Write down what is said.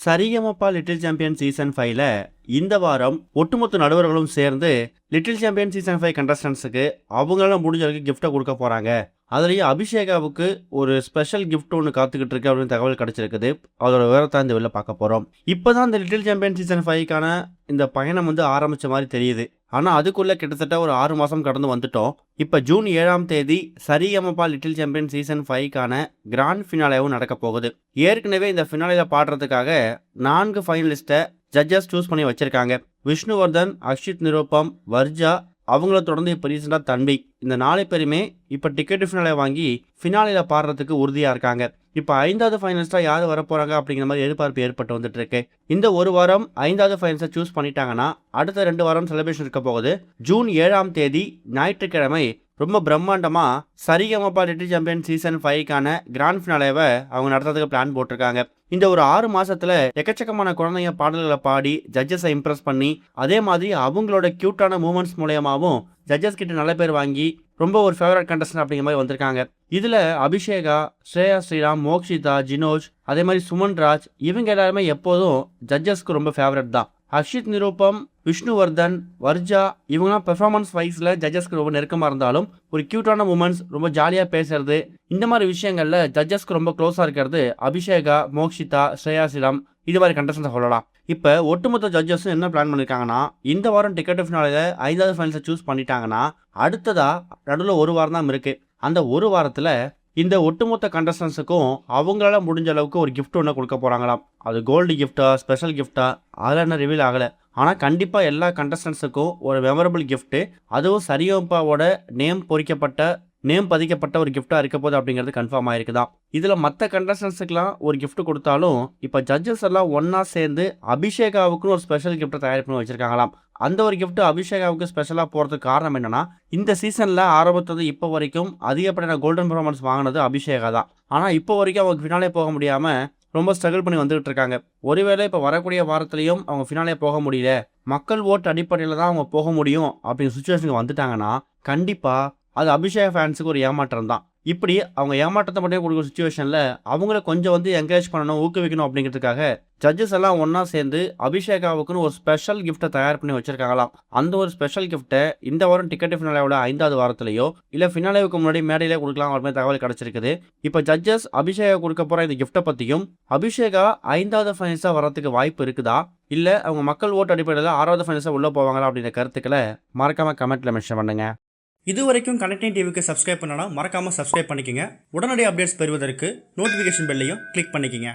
Sa Re Ga Ma Pa little champion season 5ல இந்த வாரம் ஒட்டுமொத்த நடுவர்களும் சேர்ந்து லிட்டில் சாம்பியன் சீசன் 5 கண்டஸ்டன்ஸுக்கு அவங்களால முடிஞ்ச அளவுக்கு கிஃப்ட்டை கொடுக்க போறாங்க. அதுலேயும் அபிஷேகாவுக்கு ஒரு ஸ்பெஷல் கிஃப்ட் ஒன்று காத்துக்கிட்டு இருக்கு அப்படின்னு தகவல் கிடைச்சிருக்குது. அதோட விவரத்தை இந்த வெளில பார்க்க போகிறோம். இப்போ தான் இந்த லிட்டில் சாம்பியன் சீசன் 5க்கான இந்த பயணம் ஆரம்பித்த மாதிரி தெரியுது. ஆனால் அதுக்குள்ளே கிட்டத்தட்ட ஒரு 6 மாதம் கடந்து வந்துட்டோம். இப்போ ஜூன் 7ஆம் தேதி சரிகமபா லிட்டில் சாம்பியன் சீசன் 5க்கான கிராண்ட் ஃபினாலேவும் நடக்க போகுது. ஏற்கனவே இந்த ஃபினாலேயில் பாடுறதுக்காக 4 ஃபைனலிஸ்ட்டை ஜட்ஜஸ் சூஸ் பண்ணி வச்சிருக்காங்க. விஷ்ணுவர்தன், அக்ஷித் நிருப்பம், வர்ஜா, அவங்கள தொடர்ந்து இப்போ ரீசெண்டாக தன்வி, இந்த 4 பேருமே இப்போ டிக்கெட் ஃபினாலே வாங்கி ஃபினாலேயில் பாடுறதுக்கு உறுதியாக இருக்காங்க. இப்போ 5வது ஃபைனலிஸ்ட்டாக யார் வரப்போகிறாங்க அப்படிங்கிற மாதிரி எதிர்பார்ப்பு ஏற்பட்டு வந்துட்டு இருக்கு. இந்த ஒரு வாரம் 5வது ஃபைனலிஸ்ட்டை சூஸ் பண்ணிட்டாங்கன்னா அடுத்த 2 வாரம் செலிப்ரேஷன் இருக்க போகுது. ஜூன் 7ஆம் தேதி ஞாயிற்றுக்கிழமை ரொம்ப பிரம்மாண்டமாக சரிகமபா லிட்டில் சாம்பியன் சீசன் 5க்கான கிராண்ட் ஃபினாலேவை அவங்க நடத்துறதுக்கு பிளான் போட்டிருக்காங்க. இந்த ஒரு 6 மாசத்துல எக்கச்சக்கமான குழந்தைங்க பாடல்களை பாடி ஜட்ஜஸை இம்ப்ரெஸ் பண்ணி, அதே மாதிரி அவங்களோட கியூட்டான மூமெண்ட்ஸ் மூலயமாவும் ஜட்ஜஸ் கிட்ட நல்ல பேர் வாங்கி ரொம்ப ஒரு ஃபேவரட் கண்டஸ்டன்ட் அப்படிங்கிற மாதிரி வந்திருக்காங்க. இதுல அபிஷேகா, ஸ்ரேயா ஸ்ரீராம், மோக்ஷிதா, ஜினோஜ், அதே மாதிரி சுமன் ராஜ், இவங்க எல்லாருமே எப்போதும் ஜட்ஜஸ்க்கு ரொம்ப ஃபேவரட் தான். அக்ஷித் நிருப்பம், விஷ்ணுவர்தன், வர்ஜா, இவங்கலாம் பெர்ஃபார்மன்ஸ் வைஸில் ஜட்ஜஸ்க்கு ரொம்ப நெருக்கமாக இருந்தாலும் ஒரு க்யூட்டான மூமெண்ட்ஸ், ரொம்ப ஜாலியாக பேசுறது, இந்த மாதிரி விஷயங்களில் ஜட்ஜஸ்க்கு ரொம்ப க்ளோஸாக இருக்கிறது அபிஷேகா, மோக்ஷிதா, ஸ்ரேயா ஸ்ரீராம், இது மாதிரி கண்டஸ்டன்ஸை சொல்லலாம். இப்போ ஒட்டுமொத்த ஜட்ஜஸும் என்ன பிளான் பண்ணியிருக்காங்கன்னா, இந்த வாரம் டிக்கெட் ஃபினாலேல 5வது ஃபைனல்ஸை சூஸ் பண்ணிட்டாங்கன்னா அடுத்ததாக நடுவில் ஒரு வாரம் தான் இருக்குது. அந்த ஒரு வாரத்தில் இந்த ஒட்டுமொத்த கண்டஸ்டன்ஸுக்கும் அவங்களால முடிஞ்ச அளவுக்கு ஒரு கிஃப்ட் ஒன்று கொடுக்க போகிறாங்களாம். அது கோல்டு கிஃப்டா, ஸ்பெஷல் கிஃப்டா, அதில் என்ன ரிவீல் ஆகலை. ஆனால் கண்டிப்பாக எல்லா கண்டஸ்டன்ஸுக்கும் ஒரு மெமரபிள் கிஃப்ட்டு, அதுவும் சரிகமபாவோட நேம் பதிக்கப்பட்ட ஒரு கிஃப்டாக இருக்க போகுது அப்படிங்கிறது கன்ஃபார்ம் ஆயிருக்குதான். இதில் மற்ற கண்டஸ்டன்ஸுக்கெலாம் ஒரு கிஃப்ட் கொடுத்தாலும் இப்போ ஜட்ஜஸ் எல்லாம் ஒன்றா சேர்ந்து அபிஷேகாவுக்குன்னு ஒரு ஸ்பெஷல் கிஃப்ட்டை தயார் பண்ணி வச்சுருக்காங்களாம். அந்த ஒரு கிஃப்ட் அபிஷேகாவுக்கு ஸ்பெஷலாக போகிறதுக்கு காரணம் என்னன்னா, இந்த சீசனில் ஆரம்பத்தது இப்போ வரைக்கும் அதிகப்படியான கோல்டன் பெர்ஃபார்மன்ஸ் வாங்கினது அபிஷேகா தான். ஆனால் இப்போ வரைக்கும் அவங்க ஃபினாலே போக முடியாமல் ரொம்ப ஸ்ட்ரகிள் பண்ணி வந்துகிட்டு இருக்காங்க. ஒருவேளை இப்போ வரக்கூடிய வாரத்துலையும் அவங்க ஃபினாலே போக முடியல, மக்கள் ஓட்டு அடிப்படையில் தான் அவங்க போக முடியும் அப்படிங்கிற சுச்சுவேஷனுக்கு வந்துட்டாங்கன்னா கண்டிப்பாக அது அபிஷேக் ஃபேன்ஸுக்கு ஒரு ஏமாற்றம் தான். இப்படி அவங்க ஏமாற்றத்தை மட்டும் கொடுக்குற சுச்சுவேஷனில் அவங்கள கொஞ்சம் என்கரேஜ் பண்ணணும், ஊக்குவிக்கணும் அப்படிங்கிறதுக்காக ஜட்ஜஸ் எல்லாம் ஒன்றா சேர்ந்து அபிஷேகாவுக்குன்னு ஒரு ஸ்பெஷல் கிஃப்ட்டை தயார் பண்ணி வச்சிருக்காங்களாம். அந்த ஒரு ஸ்பெஷல் கிஃப்ட்டை இந்த வாரம் டிக்கெட் ஃபினாலேயோட 5வது வாரத்திலேயோ இல்லை ஃபினாலேவுக்கு முன்னாடி மேடையிலே கொடுக்கலாம் அப்படின்னு தகவல் கிடைச்சிருக்குது. இப்போ ஜட்ஜஸ் அபிஷேகா கொடுக்க போகிற இந்த கிஃப்ட்டை பற்றியும், அபிஷேகா 5வது ஃபைனல்ஸாக வரதுக்கு வாய்ப்பு இருக்குதா, இல்லை அவங்க மக்கள் ஓட்டு அடிப்படையில் 6வது ஃபைனல்ஸாக உள்ளே போவாங்களா அப்படின்ற கருத்துக்களை மறக்காமல் கமெண்ட்டில் மென்ஷன் பண்ணுங்க. இது வரைக்கும் கனெக்டிங் டிவிக்கு சப்ஸ்கிரைப் பண்ணனா மறக்காமல் சப்ஸ்கிரைப் பண்ணிக்கங்க. உடனடி அப்டேட்ஸ் பெறுவதற்கு நோட்டிஃபிகேஷன் பெல்லையும் கிளிக் பண்ணிக்கங்க.